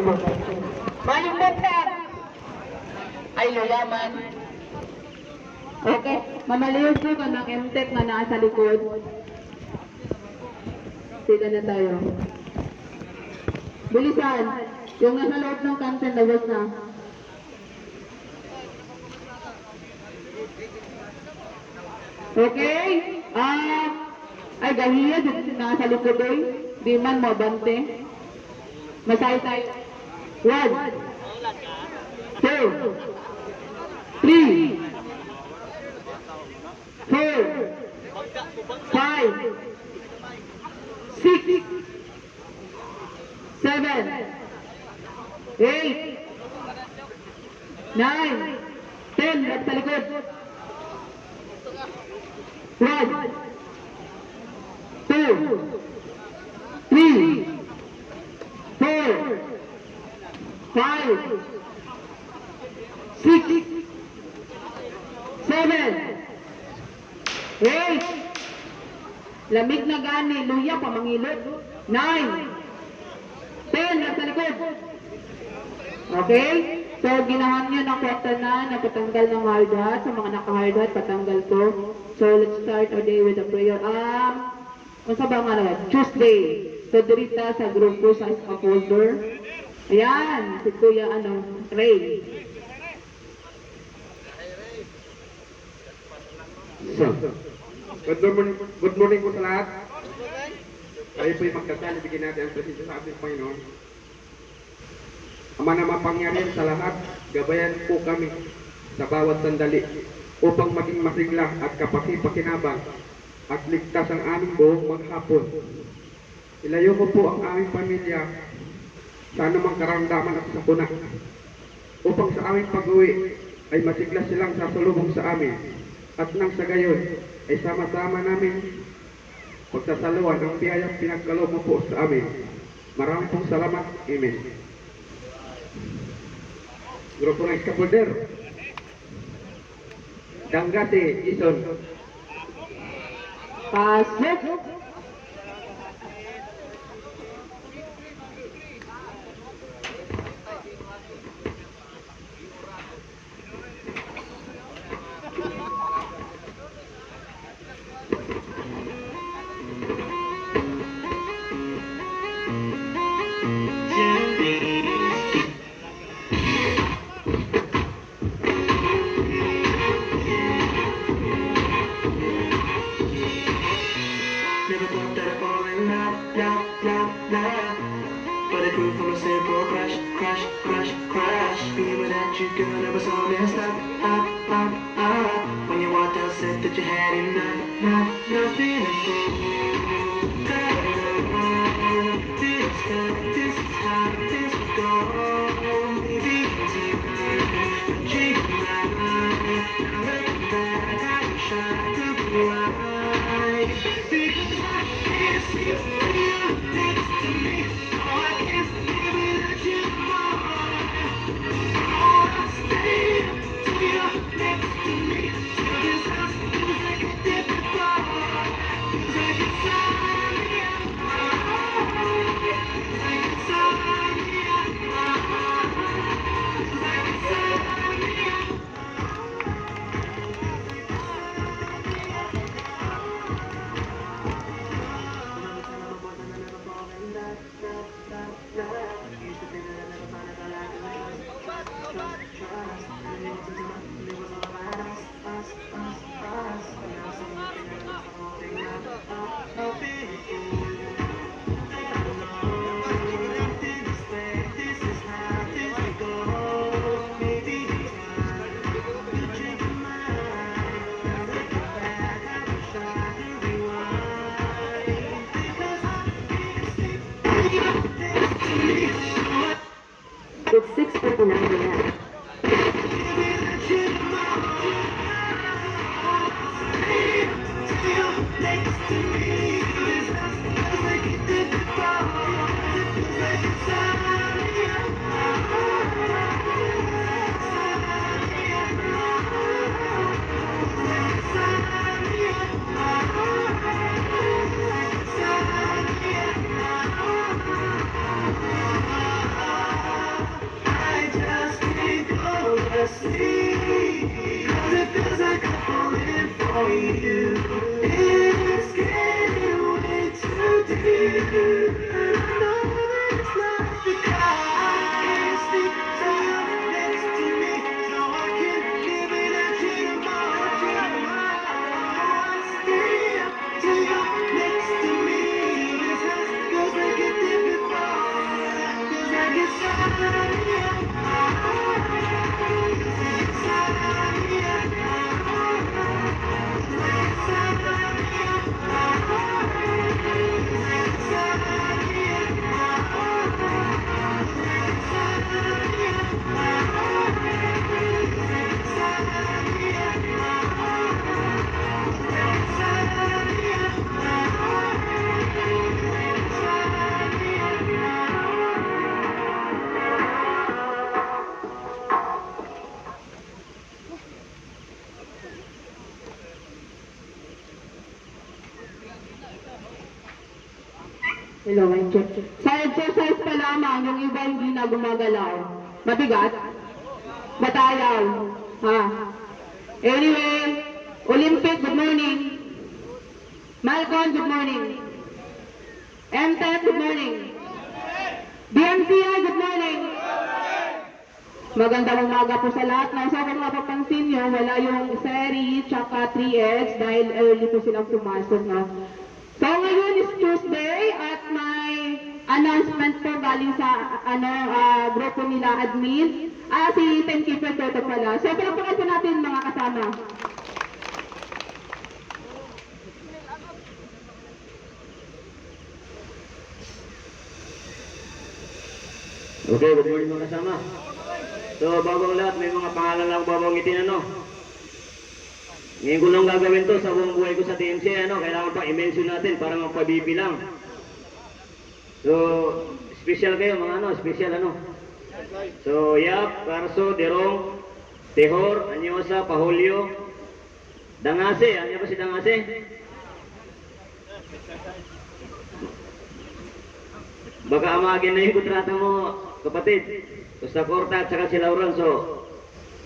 malibot. Malibot sir! Ay, luyaman. Okay, mamaliwag po ka ng MTech na nasa likod. Sila na tayo. Bilisan. Yung nasa loob ng kantin, labas na. Okay? Ay, gahiya. Nasa likod eh. Di man mo, bante. Masay-say. 1, 2, 3, 4, 5, 6, 7, 8, 9, 10. At sa likod. 1, 2, 3, 4, 5, 6, 7, 8, lamig na gani, luya pa mangilot, 9, 10, at sa likod. Okay? So, ginahan nyo ng kwenta na patanggal ng hard hat. Sa mga naka-hard hat, patanggal ko. So, let's start our day with a prayer. Kung sa ba nga Tuesday. So, dirita sa grupo sa scaffolder. Ayan, si Kuya, Ray. So, good morning po sa lahat. Tayo po'y magdasal, ibigin natin ang presensya sa ating Panginoon. Ama na mapangyarihan sa lahat, gabayan po kami sa bawat sandali upang maging masigla at kapaki-pakinabang at ligtas ang aming buong maghapon. Ilayo ko po ang aming pamilya sa anumang karamdaman at sakuna upang sa aming pag-uwi ay masigla silang sasalubong sa amin at nang sa gayon ay sama-sama namin pagsasaluhan ang biyayang pinagkaloob mo po sa amin. Maraming pong salamat. Amen. Grupo ng scaffolder. Dangate, Ison. Pasok! Never thought that I'd fall in love. But it grew from a simple crush. Being without you, girl, never saw messed up. When you walked out, said that you had enough. Nothing to prove. This is how this would go. Maybe it's a dream of mine. I look back, I wish I could be right. Because I can't see you next to me. Oh, I can't live without you more. Oh, I'll stay till you're next to me. Till this house feels like it did before. Feels like it's on me. Feels like it's on me. Feels like it's on me. Hello, mic check. Sa exercise pa lamang, yung iba hindi na gumagalaw. Mabigat? Batayaw? Ha? Anyway, Olympic, good morning. Malcolm, good morning. MTech, good morning. BMCI, good morning. Magandang umaga po sa lahat. Now, so kung mapapansin nyo, wala yung Seri tsaka 3X dahil early po silang pumasok, no? So ngayon is Tuesday at may announcement po galing sa grupo nila admin. Si Timekeeper Toto pala. So palakpakan po natin mga kasama. Okay, good morning mga kasama. So, bagong lahat, may mga pangalan lang babangitin, ano? Ngayon ko lang gagawin to sa buong buhay ko sa TMC, ano? Kailangan pa i-mention natin para magpa-BP lang. So, special kayo, mga ano? Special, ano? So, Yap, Carso, Derong, Tehor, Anyosa, Pahulyo, Dangase. Ano ba si Dangase? Baka amagin na yung kontrata mo, kapatid. Costa Corta at saka si Laurenzo.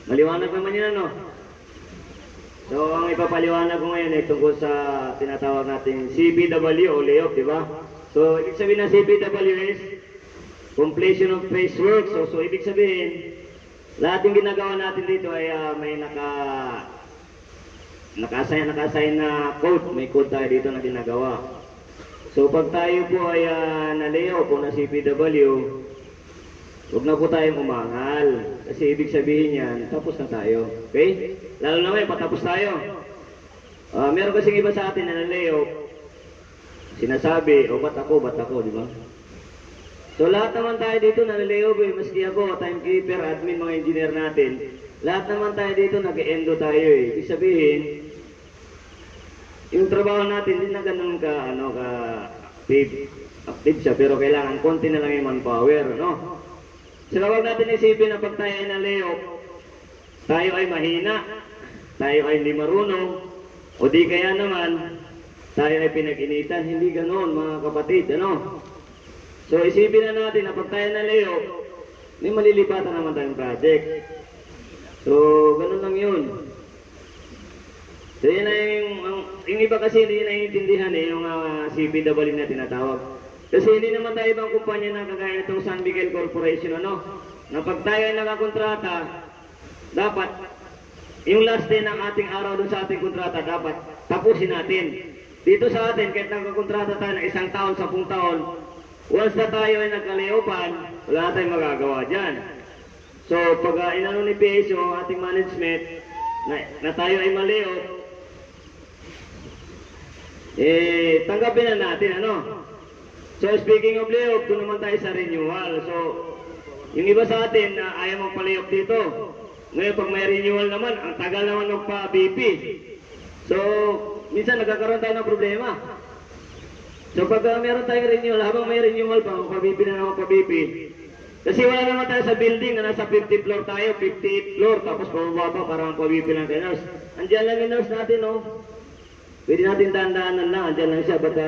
Maliwanag naman yun, ano? So, ang ipapaliwanag ko ngayon ay tungkol sa tinatawag natin CPW o layoff, di ba? So, ibig sabihin ng CPW is completion of phase work. So, ibig sabihin, lahat yung ginagawa natin dito ay may naka-assign na code. May code tayo dito na ginagawa. So, pag tayo po ay na-layoff o na CPW, huwag na po tayong umangal. Kasi ibig sabihin yan, tapos na tayo. Okay? Lalo na ngayon, patapos tayo. Meron kasing iba sa atin na na-layoff. Sinasabi, ba't ako, di ba? So lahat naman tayo dito na na-layoff, maski ako, timekeeper, admin, mga engineer natin. Lahat naman tayo dito, nag-endo tayo eh. Ibig sabihin, yung trabaho natin, hindi na ganun active siya, pero kailangan konti na lang yung manpower, no? So huwag natin isipin na pag tayo ay na-layoff, tayo ay mahina, tayo ay hindi marunong, o di kaya naman, tayo ay pinag-initan. Hindi ganoon mga kapatid, ano? So isipin na natin na pag tayo na-layoff, may malilipatan naman tayong project. So ganoon lang yun. So yun na yung iba kasi hindi naiintindihan yung CPW na tinatawag. Kasi hindi naman tayo ibang kumpanya na kagaya nitong San Miguel Corporation, ano? Na pag tayo ay nakakontrata, dapat yung last day ng ating araw dun sa ating kontrata, dapat tapusin natin. Dito sa atin, kahit nakakontrata tayo ng 1 taon, 10 taon, once na tayo ay nagkalayopan, wala na tayong magagawa dyan. So pag inano ni PSO, ating management, na tayo ay malayoff, tanggapin na natin, ano? So speaking of layoff, doon naman tayo sa renewal. So yung iba sa atin na ayaw magpa-layoff dito. Ngayon pag may renewal naman, ang tagal naman magpa-BP. So minsan nagkakaroon tayo ng problema. So pag meron tayong renewal, habang may renewal pa, magpa-BP na naman magpa-BP. Kasi wala naman tayo sa building na nasa 50th floor tayo, 58th floor, tapos pababa para magpa-BP lang tayo nurse. Andiyan lang yung nurse natin, no? Pwede natin dahan-dahanan lang, andiyan lang siya, bata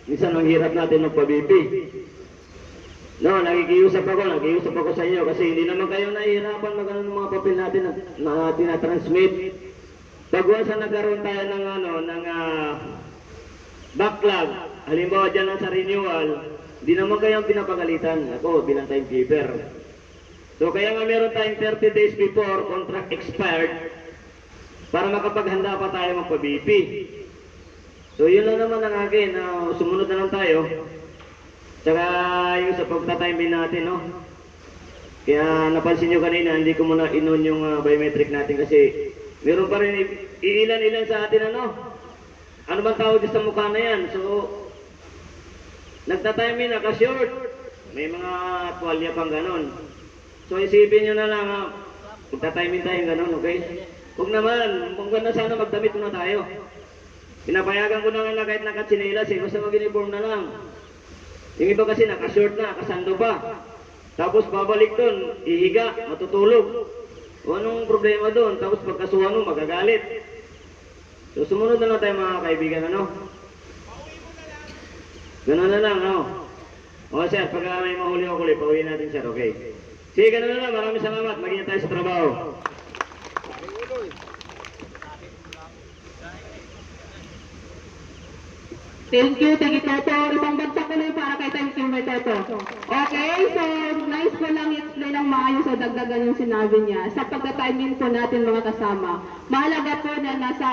minsan ang hirap natin magpa-BP. No, nakikiusap ako sa inyo kasi hindi naman kayo nahihirapan magano ng mga papel natin na tinatransmit. Pag once nagkaroon tayo ng backlog, halimbawa dyan lang sa renewal, hindi naman kayo ang pinapagalitan. Ako, bilang timekeeper. So kaya nga meron tayong 30 days before contract expired para makapaghanda pa tayo magpa-BP. So yun lang naman ang akin, sumunod na lang tayo. Tsaka yung sa pagta-time natin, no? Kaya napansin nyo kanina, hindi ko muna inon yung biometric natin kasi meron pa rin iilan-ilan sa atin, ano? Ano bang tawag sa mukha na yan? So, nagta-time naka-short. May mga tuwalya pang ganon. So isipin nyo na lang, magta-time tayo ganon, okay? Huwag naman, kung ganda sana magdamit muna tayo. Pinapayagan ko na nga kahit nakatsinelas basta mag-uniform na lang. Yung iba kasi naka-short na, nakasando pa. Tapos babalik doon, ihiga, matutulog. O anong problema doon? Tapos pagkasuhan mo, magagalit. So sumunod na lang tayo mga kaibigan, ano? Ganun na lang, no? O sir, pag may mahuli ako ulit, pauwi natin sir, okay? Sige, ganun na lang. Maraming salamat. Mag-ingat tayo sa trabaho. Thank you, Toto. Isang bagsak ko lang para kay thank you, may Toto. Okay, so nice ko lang i-explain ng maayos o dagdagan yung sinabi niya. Sa pagka-timing po natin mga kasama, mahalaga po na nasa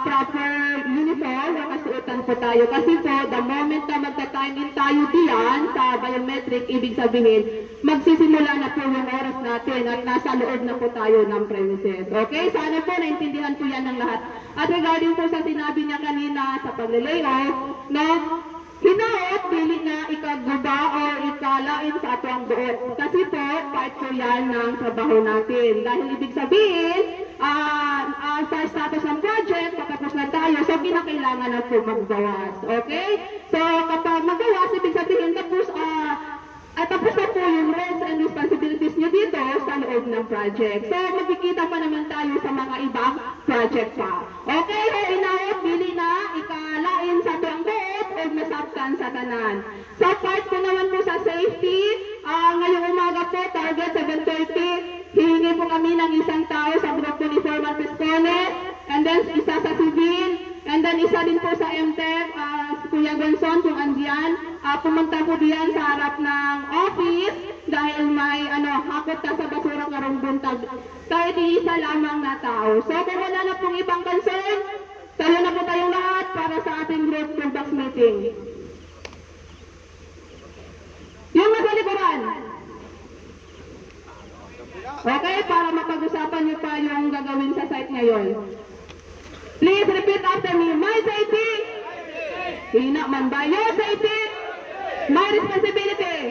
proper uniform o kasuotan po tayo. Kasi po, the moment na magta-timing tayo diyan sa biometric, ibig sabihin, magsisimula na po yung oras natin at nasa loob na po tayo ng premises. Okay, sana po naintindihan po yan ng lahat. At regarding po sa sinabi niya kanina sa pagle-layoff, no, hinaot, dili na ikaguba o ikalain sa ato ang buot. Kasi po, part po yan ng trabaho natin. Dahil ibig sabihin, sa status ng project, patapos na tayo, so kinakailangan na po magbawas. Okay? So, kapag magbawas, ibig sabihin, tapos na po yung roles and responsibilities nyo dito sa loob ng project. So, magkikita pa naman tayo sa mga ibang project pa. Okay, so inawat, bili na, ikalain sa tuang buot o masaktan sa tanan. Sa part ko naman po sa safety, ngayong umaga po, target 7:30, hihingi po kami ng isang tao sa grupo ni Formal Piscones, and then isa sa civil, and then isa din po sa MTEC, Kuya Gonson, kung andyan, pumunta po diyan sa harap ng office dahil may hakot ka sa basura karong buntag. Kahit isa lamang na tao. So kung wala na pong ibang concern, tayo na po tayong lahat para sa ating group toolbox meeting. Yung nasa likuran. Okay, para mapag-usapan niyo pa yung gagawin sa site ngayon. Please repeat after me. My safety. Hina man ba? Your safety. My responsibility.